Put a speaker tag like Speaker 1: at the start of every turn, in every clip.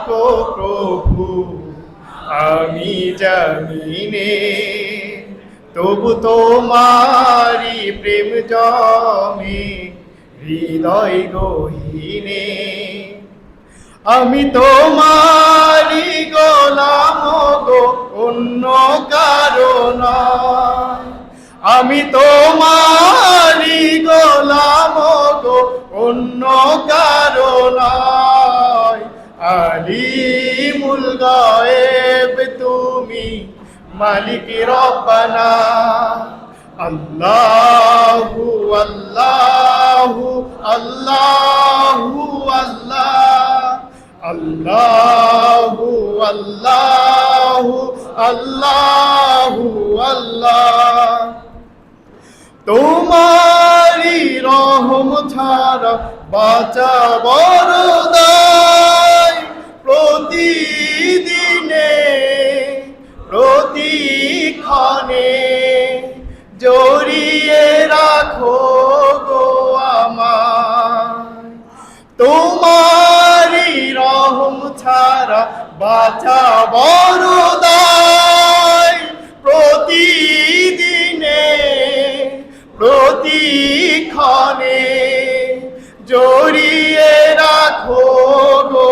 Speaker 1: রাখো প্রভু আমি জানিনে, তবু তোমারি প্রেম জমে হৃদয় গহীনে। আমি তোমারি গোলাম গো, অন্য কারো নয়। আমি তোমারি গোলাম গো, অন্য কারো নয়। আলিমুল গায়েব তুমি, মালিক রব্বানা। আল্লাহু আল্লাহু আল্লাহু আল্লাহ, আল্লাহু আল্লাহু আল্লাহু আল্লাহ। তোমারি রহম ছাড়া বাঁচা বড় দায়। প্রতিদিনে প্রতিক্ষণে জড়িয়ে রাখো গো আমায়। তোমারি রহম ছাড়া বাঁচা বড় দায়। প্রতিদিনে প্রতিক্ষণে জড়িয়ে রাখো গো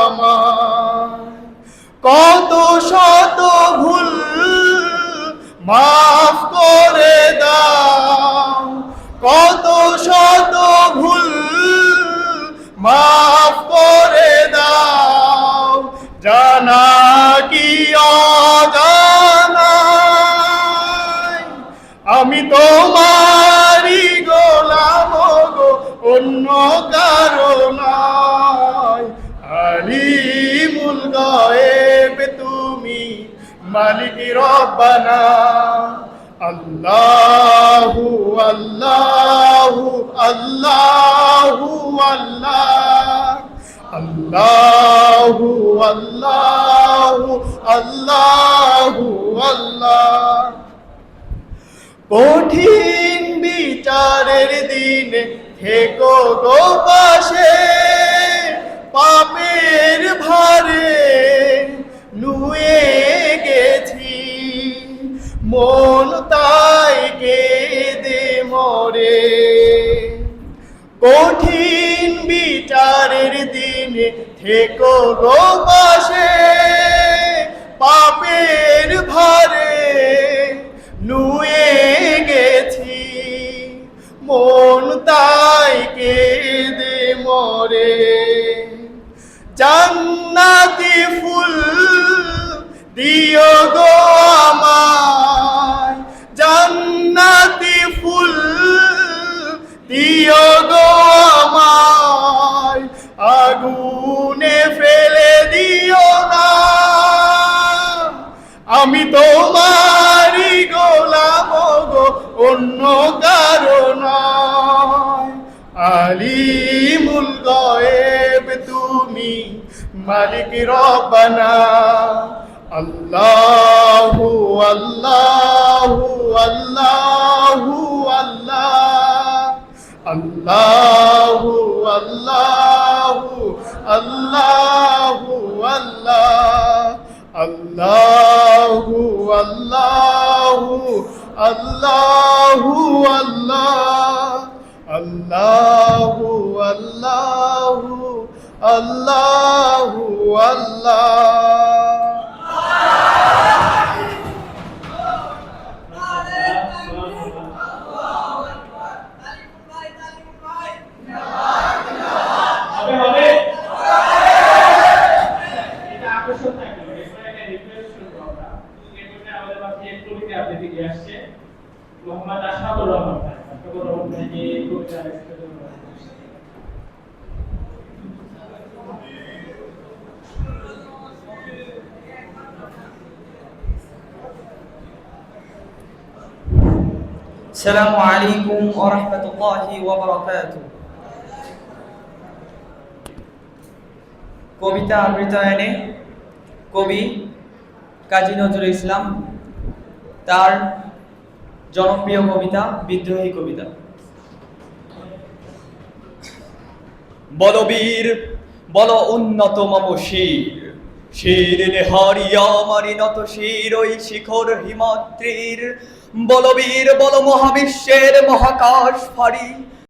Speaker 1: আমায়। কত শত ভুল মাফ করে দাও, কত শত ভুল মাফ করে দাও। জানা কি অজানায় আমি তোমারি গোলাম গো, অন্য কারো নয়। আলিমুল গায়েব তুমি, মালিক রব্বানা। আল্লাহু আল্লাহু আল্লাহু আল্লাহ, আল্লাহু আল্লাহু আল্লাহু আল্লাহ। কঠিন বিচারের দিনে থেকো গো পাশে, পাপের ভারে নুয়ে গেছি মন তাই কেঁদে মরে। কঠিন বিচারের দিনে থেকো গো পাশে, পাপের ভারে নুয়ে গেছি মন তাই কেঁদে মরে। জান্নাতি ফুল দিও গো আমায়, জান্নাতি ফুল দিও গো আমায়। আগুনে ফেলে দিও না, আমি তোমারি গোলাম গো, অন্য কারো নয়। আলিমুল গায়েব তুমি, মালিক রব্বানা। আল্লাহু আল্লাহু আল্লাহু আল্লাহ, আল্লাহু আল্লাহু আল্লাহু আল্লাহ, আল্লাহু আল্লাহু আল্লাহু আল্লাহ, আল্লাহু আল্লাহু আল্লাহু আল্লাহ।
Speaker 2: মোহাম্মদ আশরাফুর রহমান ভাইকে কবিতা রেখে দেওয়া হয়েছে।
Speaker 3: আসসালামু আলাইকুম ওয়া রাহমাতুল্লাহি ওয়া বারাকাতুহু। কবিতা আবৃত্তায়নে কবি কাজী নজরুল ইসলাম, তার জনপ্রিয় কবিতা বিদ্রোহী কবিতা। বলবীর বলো উন্নত মম শির, শির নেহারিয়া মারি নত শির ওই শিখর হিমাদ্রির, বলবীর বল মহাবিশ্বের মহাকাশ ফারি,